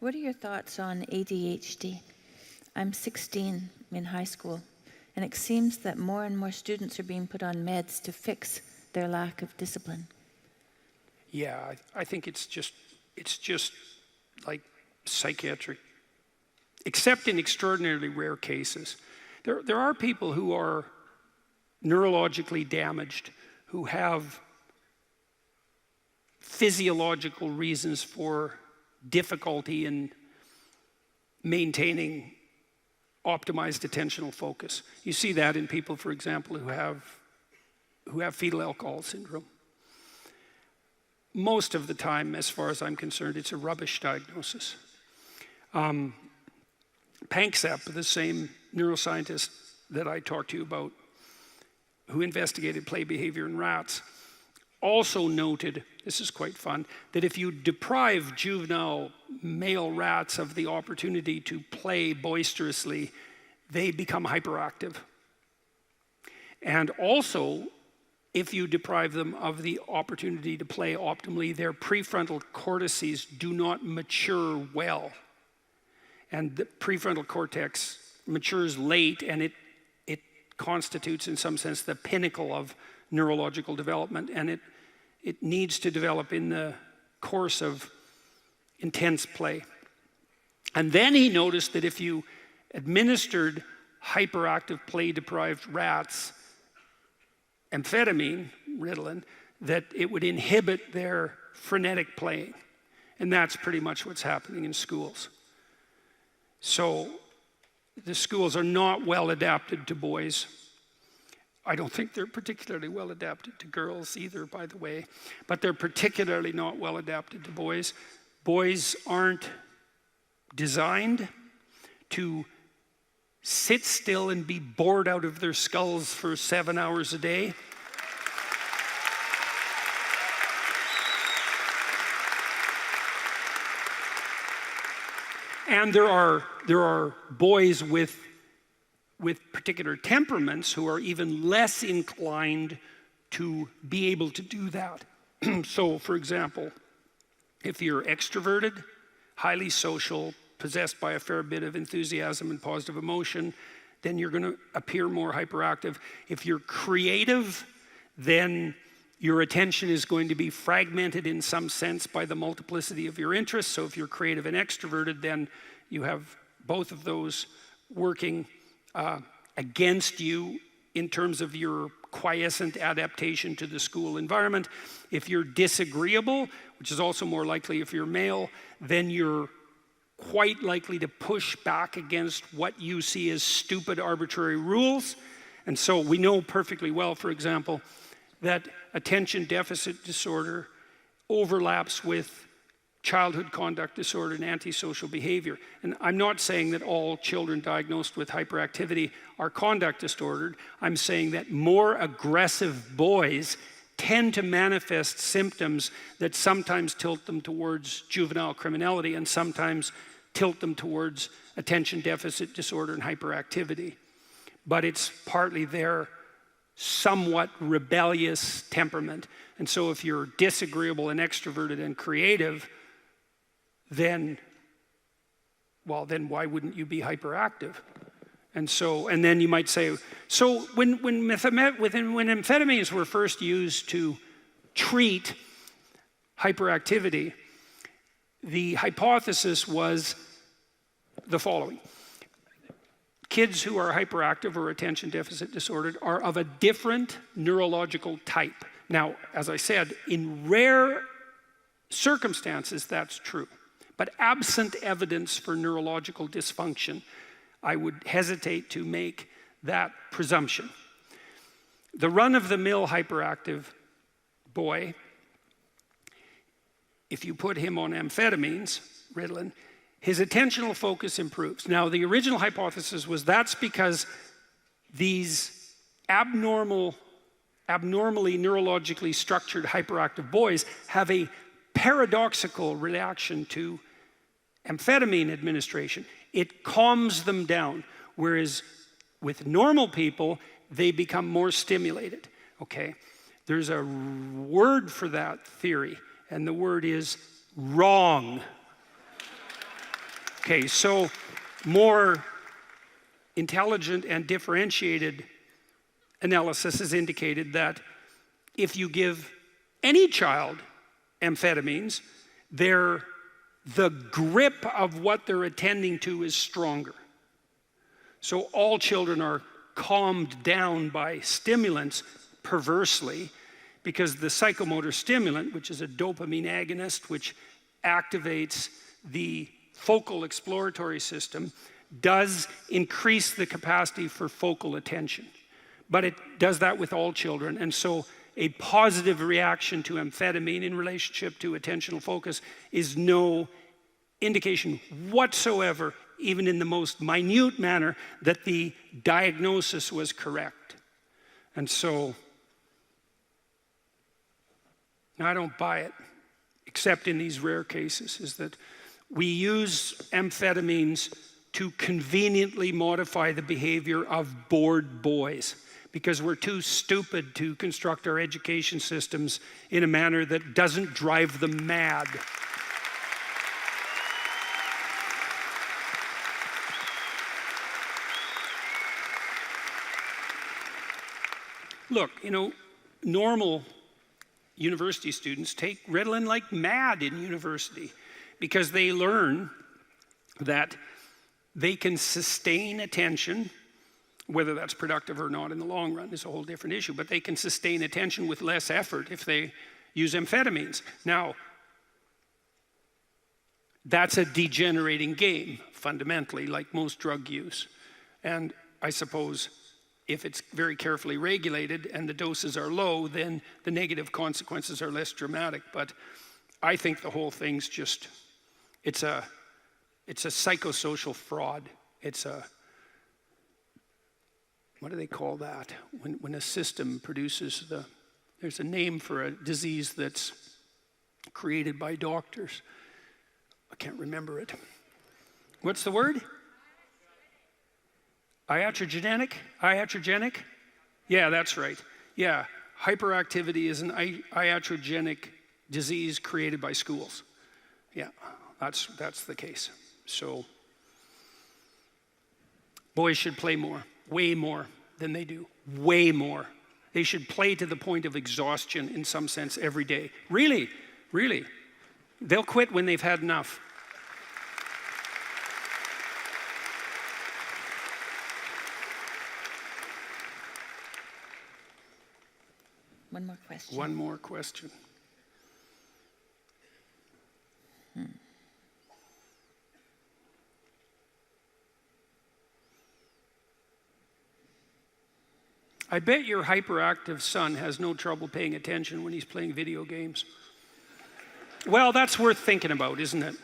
What are your thoughts on ADHD? I'm 16 in high school, and it seems that more and more students are being put on meds to fix their lack of discipline. Yeah, I think it's just like psychiatric, except in extraordinarily rare cases. There are people who are neurologically damaged, who have physiological reasons for difficulty in maintaining optimized attentional focus. You see that in people, for example, who have fetal alcohol syndrome. Most of the time, as far as I'm concerned, it's a rubbish diagnosis. Panksepp, the same neuroscientist that I talked to you about, who investigated play behavior in rats, also noted, this is quite fun, that if you deprive juvenile male rats of the opportunity to play boisterously, they become hyperactive. And also, if you deprive them of the opportunity to play optimally, their prefrontal cortices do not mature well. And the prefrontal cortex matures late, and it constitutes, in some sense, the pinnacle of neurological development, and it needs to develop in the course of intense play. And then he noticed that if you administered hyperactive play-deprived rats amphetamine, Ritalin, that it would inhibit their frenetic playing. And that's pretty much what's happening in schools. So the schools are not well adapted to boys. I don't think they're particularly well adapted to girls either, by the way, but they're particularly not well adapted to boys. Boys aren't designed to sit still and be bored out of their skulls for 7 hours a day. And there are boys with particular temperaments who are even less inclined to be able to do that. So, for example, if you're extroverted, highly social, possessed by a fair bit of enthusiasm and positive emotion, then you're going to appear more hyperactive. If you're creative, then your attention is going to be fragmented in some sense by the multiplicity of your interests. So if you're creative and extroverted, then you have both of those working against you in terms of your quiescent adaptation to the school environment. If you're disagreeable, which is also more likely if you're male, then you're quite likely to push back against what you see as stupid, arbitrary rules. And so we know perfectly well, for example, that attention deficit disorder overlaps with childhood conduct disorder and antisocial behavior. And I'm not saying that all children diagnosed with hyperactivity are conduct disordered. I'm saying that more aggressive boys tend to manifest symptoms that sometimes tilt them towards juvenile criminality and sometimes tilt them towards attention deficit disorder and hyperactivity. But it's partly their somewhat rebellious temperament. And so if you're disagreeable and extroverted and creative, then why wouldn't you be hyperactive? And then you might say, so when amphetamines were first used to treat hyperactivity, the hypothesis was the following. Kids who are hyperactive or attention deficit disordered are of a different neurological type. Now, as I said, in rare circumstances, that's true. But absent evidence for neurological dysfunction, I would hesitate to make that presumption. The run-of-the-mill hyperactive boy, if you put him on amphetamines, Ritalin, his attentional focus improves. Now, the original hypothesis was that's because these abnormally neurologically structured hyperactive boys have a paradoxical reaction to amphetamine administration. It calms them down, whereas with normal people, they become more stimulated, okay? There's a word for that theory, and the word is wrong. Okay, so more intelligent and differentiated analysis has indicated that if you give any child amphetamines, the grip of what they're attending to is stronger. So all children are calmed down by stimulants perversely, because the psychomotor stimulant, which is a dopamine agonist, which activates the focal exploratory system, does increase the capacity for focal attention. But it does that with all children. And so a positive reaction to amphetamine in relationship to attentional focus is no indication whatsoever, even in the most minute manner, that the diagnosis was correct. And so I don't buy it, except in these rare cases, is that we use amphetamines to conveniently modify the behavior of bored boys, because we're too stupid to construct our education systems in a manner that doesn't drive them mad. Look, you know, normal university students take Ritalin like mad in university, because they learn that they can sustain attention. Whether that's productive or not in the long run is a whole different issue, but they can sustain attention with less effort if they use amphetamines. Now, that's a degenerating game, fundamentally, like most drug use. And I suppose if it's very carefully regulated and the doses are low, then the negative consequences are less dramatic. But I think the whole thing's just, it's a psychosocial fraud. It's a, what do they call that? When a system produces there's a name for a disease that's created by doctors. I can't remember it. What's the word? Iatrogenic? Iatrogenic? Yeah, that's right. Yeah, hyperactivity is an iatrogenic disease created by schools. Yeah, that's the case. So boys should play more, way more than they do, way more. They should play to the point of exhaustion in some sense every day. Really, really. They'll quit when they've had enough. One more question. One more question. I bet your hyperactive son has no trouble paying attention when he's playing video games. Well, that's worth thinking about, isn't it?